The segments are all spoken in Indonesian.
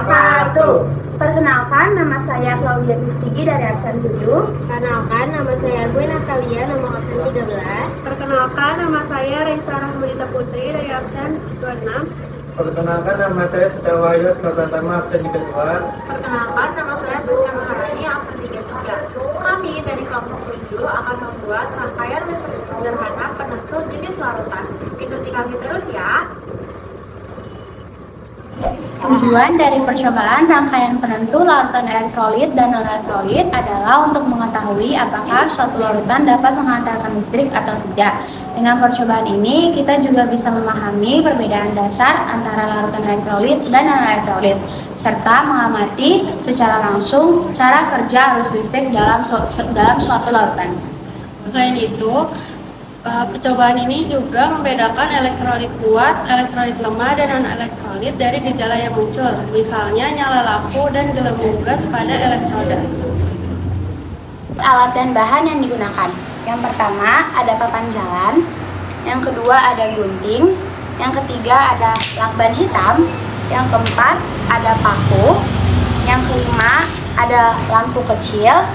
wabarakatuh. Perkenalkan, nama saya Claudia Kristigi dari absen 7. Perkenalkan, nama saya Gwen Natalia, nomor absen 13. Perkenalkan, nama saya Reisa Rahmadita Putri dari absen 26. Perkenalkan, nama saya Setiawahyu Pratama, absen 32. Perkenalkan, nama saya Tasya Maharani, absen 33. Kami dari kelompok 7 akan membuat rangkaian listrik sederhana penentu jenis larutan. Ikuti kami terus ya. Tujuan dari percobaan rangkaian penentu larutan elektrolit dan non-elektrolit adalah untuk mengetahui apakah suatu larutan dapat menghantarkan listrik atau tidak. Dengan percobaan ini, kita juga bisa memahami perbedaan dasar antara larutan elektrolit dan non-elektrolit, serta mengamati secara langsung cara kerja arus listrik dalam suatu larutan. Selain itu, percobaan ini juga membedakan elektrolit kuat, elektrolit lemah, dan non-elektrolit dari gejala yang muncul, misalnya nyala lampu dan gelembung gas pada elektroda. Alat dan bahan yang digunakan. Yang pertama ada papan jalan, yang kedua ada gunting, yang ketiga ada lakban hitam, yang keempat ada paku, yang kelima ada lampu kecil,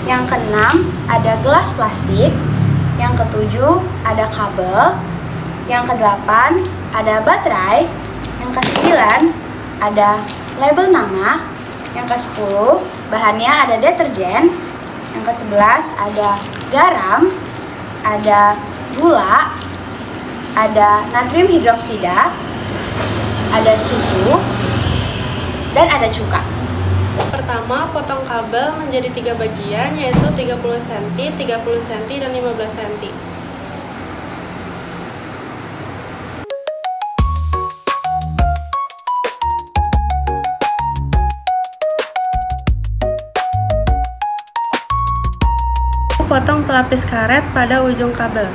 yang keenam ada gelas plastik, yang ketujuh ada kabel, yang kedelapan ada baterai, yang kesembilan ada label nama, yang kesepuluh bahannya ada deterjen, yang kesebelas ada garam, ada gula, ada natrium hidroksida, ada susu, dan ada cuka. Pertama, potong kabel menjadi 3 bagian, yaitu 30 cm, 30 cm, dan 15 cm. Potong pelapis karet pada ujung kabel.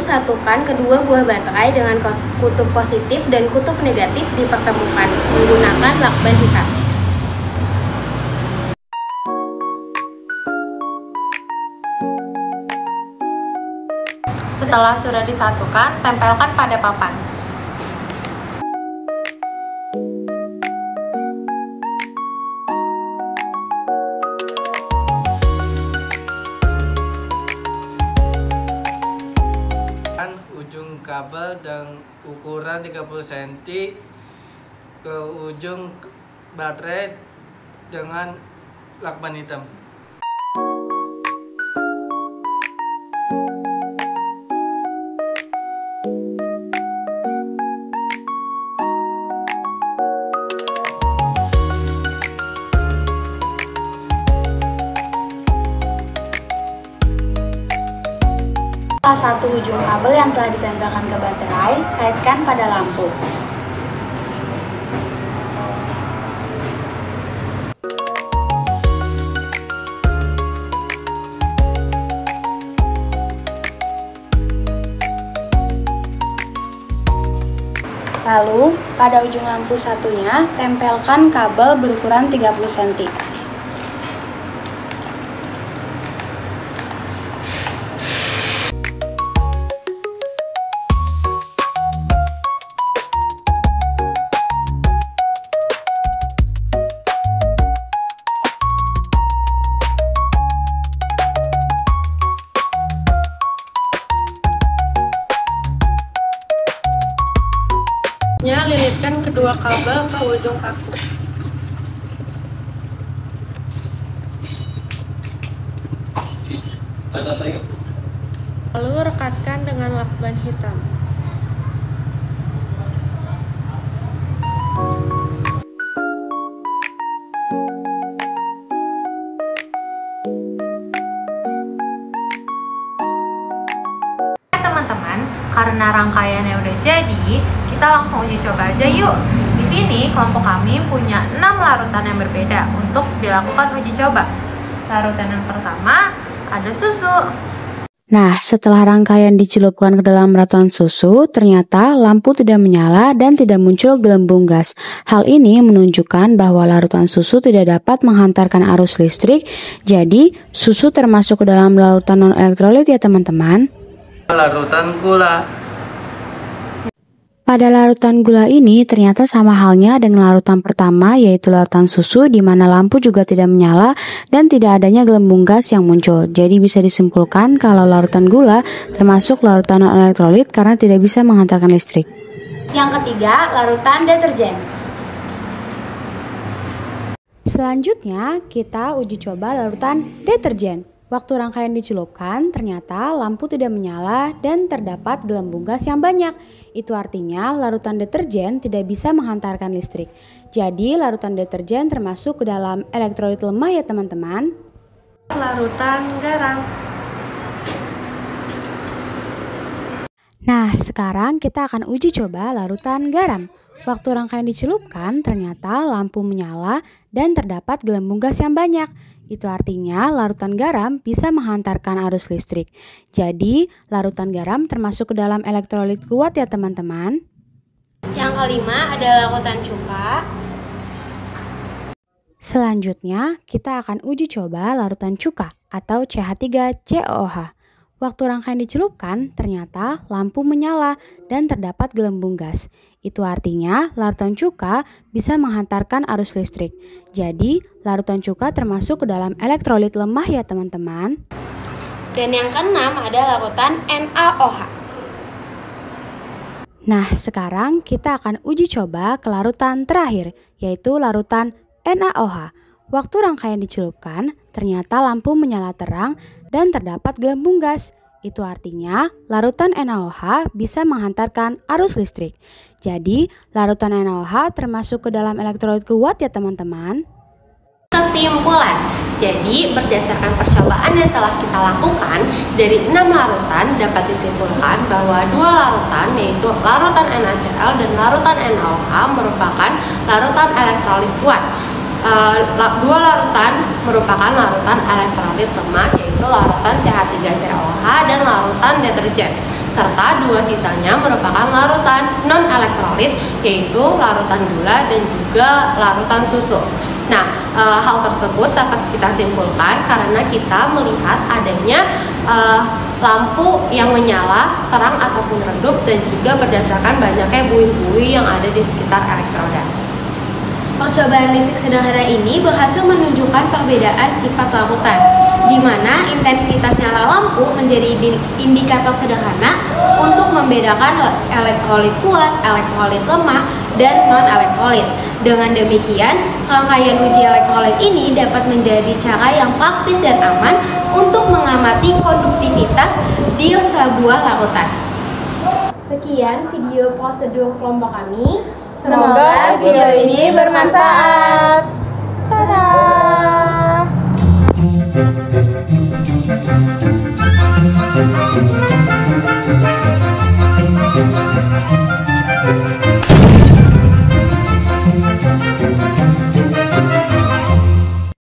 Satukan kedua buah baterai dengan kutub positif dan kutub negatif dipertemukan menggunakan lakban hitam. Setelah sudah disatukan, tempelkan pada papan. Ujung kabel dan ukuran 30 cm ke ujung baterai dengan lakban hitam. Salah satu ujung kabel yang telah ditempelkan ke baterai, kaitkan pada lampu. Lalu, pada ujung lampu satunya, tempelkan kabel berukuran 30 cm. Lilitkan kedua kabel ke ujung paku. Lalu rekatkan dengan lakban hitam. Teman-teman, karena rangkaiannya udah jadi, kita langsung uji coba aja yuk. Di sini kelompok kami punya 6 larutan yang berbeda untuk dilakukan uji coba. Larutan yang pertama ada susu. Nah, setelah rangkaian dicelupkan ke dalam larutan susu, ternyata lampu tidak menyala dan tidak muncul gelembung gas. Hal ini menunjukkan bahwa larutan susu tidak dapat menghantarkan arus listrik, jadi susu termasuk ke dalam larutan non-elektrolit ya teman-teman. Larutan gula. Pada larutan gula ini ternyata sama halnya dengan larutan pertama, yaitu larutan susu, di mana lampu juga tidak menyala dan tidak adanya gelembung gas yang muncul. Jadi bisa disimpulkan kalau larutan gula termasuk larutan non-elektrolit karena tidak bisa menghantarkan listrik. Yang ketiga, larutan deterjen. Selanjutnya kita uji coba larutan deterjen. Waktu rangkaian dicelupkan, ternyata lampu tidak menyala dan terdapat gelembung gas yang banyak. Itu artinya larutan deterjen tidak bisa menghantarkan listrik. Jadi larutan deterjen termasuk ke dalam elektrolit lemah ya teman-teman. Larutan garam. Nah, sekarang kita akan uji coba larutan garam. Waktu rangkaian dicelupkan, ternyata lampu menyala dan terdapat gelembung gas yang banyak. Itu artinya larutan garam bisa menghantarkan arus listrik. Jadi, larutan garam termasuk ke dalam elektrolit kuat ya teman-teman. Yang kelima ada larutan cuka. Selanjutnya, kita akan uji coba larutan cuka atau CH3COOH. Waktu rangkaian dicelupkan, ternyata lampu menyala dan terdapat gelembung gas. Itu artinya larutan cuka bisa menghantarkan arus listrik. Jadi, larutan cuka termasuk ke dalam elektrolit lemah ya teman-teman. Dan yang keenam ada larutan NaOH. Nah, sekarang kita akan uji coba ke larutan terakhir, yaitu larutan NaOH. Waktu rangkaian dicelupkan, ternyata lampu menyala terang dan terdapat gelembung gas. Itu artinya larutan NaOH bisa menghantarkan arus listrik. Jadi, larutan NaOH termasuk ke dalam elektrolit kuat ya teman-teman. Kesimpulan, jadi berdasarkan percobaan yang telah kita lakukan, dari 6 larutan dapat disimpulkan bahwa 2 larutan yaitu larutan NaCl dan larutan NaOH merupakan larutan elektrolit kuat. 2 larutan merupakan larutan elektrolit lemah yaitu larutan CH3COOH dan larutan deterjen, serta 2 sisanya merupakan larutan non-elektrolit yaitu larutan gula dan juga larutan susu. Nah, hal tersebut dapat kita simpulkan karena kita melihat adanya lampu yang menyala, terang ataupun redup, dan juga berdasarkan banyaknya buih-buih yang ada di sekitar elektroda. Percobaan listrik sederhana ini berhasil menunjukkan perbedaan sifat larutan, di mana intensitas nyala lampu menjadi indikator sederhana untuk membedakan elektrolit kuat, elektrolit lemah, dan non-elektrolit. Dengan demikian, rangkaian uji elektrolit ini dapat menjadi cara yang praktis dan aman untuk mengamati konduktivitas di sebuah larutan. Sekian video prosedur kelompok kami. Semoga video ini bermanfaat. Dadah!